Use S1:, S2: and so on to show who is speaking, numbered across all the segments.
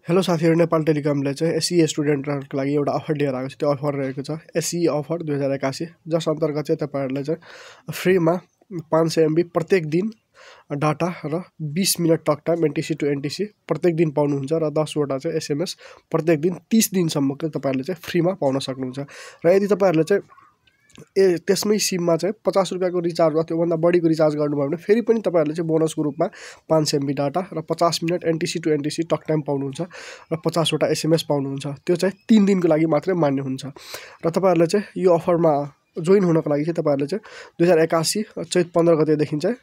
S1: Hello साथीहरु, नेपाल टेलिकमले चाहिँ एसई स्टुडेन्टहरुको लागि एउटा अफर लिएर आएको छ। त्यो अफर रहेको छ एसई अफर 2081, जस अन्तर्गत चाहिँ तपाईहरुले चाहिँ फ्रीमा 500 MB प्रत्येक दिन डाटा र 20 minute talk time NTC to NTC प्रत्येक दिन पाउनुहुन्छ र 10 वटा चाहिँ एसएमएस प्रत्येक दिन 30 दिनसम्मको तपाईहरुले चाहिँ फ्रीमा पाउन सक्नुहुन्छ। र यदि तपाईहरुले चाहिँ त्यसमै सिममा चाहिँ 50 रुपैयाँको रिचार्ज वा त्योभन्दा बढीको रिचार्ज गर्नुभयो भने फेरि पनि तपाईहरुले चाहिँ बोनसको रूपमा 500 MB डाटा र 50 minute NTC to NTC talk time पाउनुहुन्छ र 50 वटा एसएमएस पाउनुहुन्छ। त्यो चाहिँ 3 दिनको लागि मात्रै मान्य हुन्छ। र तपाईहरुले चाहिँ यो अफरमा जोइन हुनको लागि चाहिँ तपाईहरुले चाहिँ 2081 चैत 15 गतेदेखि चाहिँ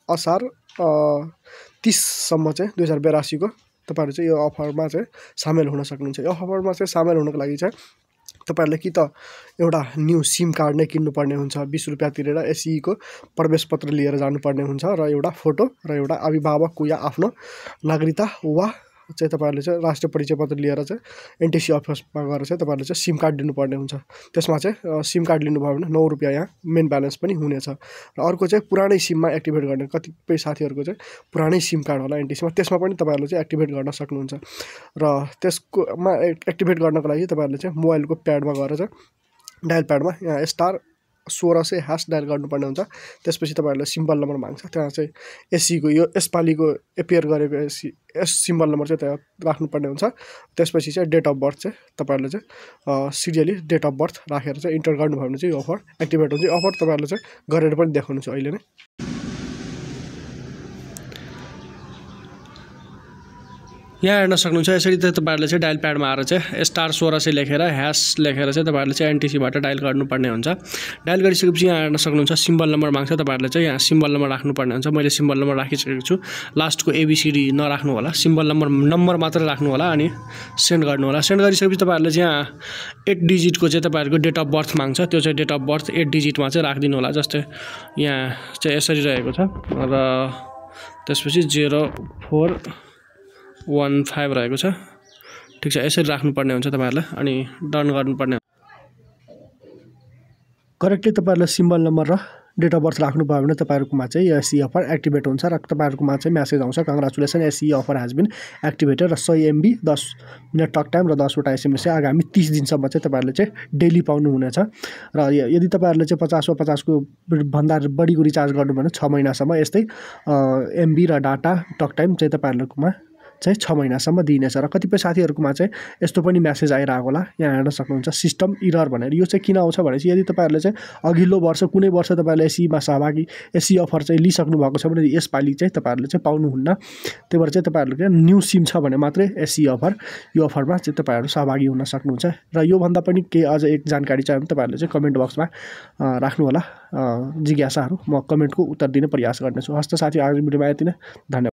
S1: असार 30 सम्म चाहिँ 2082 को तपाईहरु चाहिँ यो अफरमा चाहिँ सामेल हुन सक्नुहुन्छ। यो अफरमा चाहिँ सामेल हुनको लागि चाहिँ तपाईहरुले कि त एउटा न्यू सिम कार्ड नै किन्नुपर्ने हुन्छ, 20 रुपैयाँ तिरेर एसई को प्रवेश पत्र लिएर जानुपर्ने हुन्छ र एउटा फोटो र एउटा अभिभावकको या आफ्नो नागरिकता वा चाहिँ तपाईहरुले चाहिँ राष्ट्रिय परिचय पत्र लिएर चाहिँ एनटीसी अफिसमा गएर चाहिँ तपाईहरुले चाहिँ सिम कार्ड लिनुपर्ने हुन्छ। त्यसमा चाहिँ सिम कार्ड लिनुभयो भने 9 रुपैयाँ यहाँ मेन ब्यालेन्स पनि हुनेछ। र अर्को चाहिँ पुरानै सिममा एक्टिभेट गर्ने, कतिपय साथीहरुको चाहिँ पुरानै सिम कार्ड होला एनटीसीमा, त्यसमा पनि तपाईहरुले चाहिँ एक्टिभेट गर्न सक्नुहुन्छ। र त्यसकोमा एक्टिभेट गर्नको लागि तपाईहरुले चाहिँ मोबाइलको प्याडमा गएर चाहिँ डायल प्याडमा यहाँ *1600# डायल गर्नुपर्ने हुन्छ। त्यसपछि तपाईहरुले सिम्बल नम्बर माग्छ, त्यहाँ चाहिँ एसई को यो यसपालिको एपियर गरेको एस सिम्बल नम्बर चाहिँ त्यहाँ राख्नुपर्ने हुन्छ। त्यसपछि चाहिँ डेट अफ बर्थ चाहिँ तपाईहरुले चाहिँ सिरियली डेट अफ बर्थ राखेर चाहिँ इन्टर गर्नुभयो भने चाहिँ यो अफर एक्टिभेट हुन्छ। यो अफर तपाईहरुले चाहिँ गरेर पनि देखाउनु छ अहिले नै।
S2: यहाँ हेर्न सक्नुहुन्छ। यसरी चाहिँ तपाईहरुले चाहिँ डायल प्याडमा आएर चाहिँ *1600 लेखेर # लेखेर चाहिँ तपाईहरुले चाहिँ एनटीसीबाट डायल गर्नुपर्ने हुन्छ। डायल गरिसकेपछि यहाँ हेर्न सक्नुहुन्छ सिम्बल नम्बर माग्छ, तपाईहरुले चाहिँ यहाँ सिम्बल नम्बर राख्नुपर्ने हुन्छ। मैले सिम्बल नम्बर राखिसकेको छु। लास्टको एबीसीडी नराख्नु होला, सिम्बल नम्बर मात्र राख्नु होला अनि सेन्ड गर्नु होला। सेन्ड गरिसकेपछि तपाईहरुले चाहिँ यहाँ 8 डिजिटको चाहिँ तपाईहरुको डेट अफ बर्थ माग्छ, त्यो चाहिँ डेट अफ बर्थ 8 डिजिटमा चाहिँ राखिदिनु होला। जस्तै यहाँ चाहिँ यसरी रहेको छ र त्यसपछि 0415 रहेको छ। ठीक छ, यसरी राख्नुपर्ने हुन्छ तपाईहरुले अनि डन गर्नुपर्ने।
S1: करेक्टली तपाईहरुले सिम्बल नम्बर र डेट अफ बर्थ राख्नुभयो भने तपाईहरुकोमा चाहिँ एसई अफर एक्टिभेट हुन्छ र तपाईहरुकोमा चाहिँ मेसेज आउँछ, कंग्रेचुलेसन एसई अफर हैज बीन एक्टिभेटेड र 100 MB 10 मिनेट टक टाइम र 10 वटा एसएमएस चाहिँ आगामी 30 दिनसम्म चाहिँ तपाईहरुले चाहिँ डेली पाउनु हुनेछ। र यदि तपाईहरुले चाहिँ 50 वा 50 को भन्दा बढीको रिचार्ज गर्नुभयो भने 6 महिनासम्म यस्तै MB र डाटा टक टाइम चाहिँ तपाईहरुकोमा चाहिँ 6 महिनासम्म दिइनेछ। र कतिपय साथीहरुकोमा चाहिँ यस्तो पनि मेसेज आइरहेको होला, यहाँ हेर्न सक्नुहुन्छ सिस्टम इरर भनेर। यो चाहिँ किन आउँछ भने चाहिँ यदि तपाईहरुले चाहिँ अघिल्लो वर्ष कुनै वर्ष तपाईहरुले एसईमा सहभागी एसई अफर चाहिँ लिइसक्नु भएको छ भने यसपालि चाहिँ तपाईहरुले चाहिँ पाउनुहुन्न। त्यही भएर चाहिँ तपाईहरुले न्यू सिम छ भने मात्रै एसई अफर यो अफरमा चाहिँ तपाईहरु सहभागी हुन सक्नुहुन्छ। र यो भन्दा पनि केही अझ एक जानकारी चाहियो भने तपाईहरुले चाहिँ कमेन्ट बक्समा राख्नु होला जिज्ञासाहरु, म कमेन्टको उत्तर दिने प्रयास गर्नेछु। हस्त साथी, आज भिडियोमा यति नै। धन्यवाद।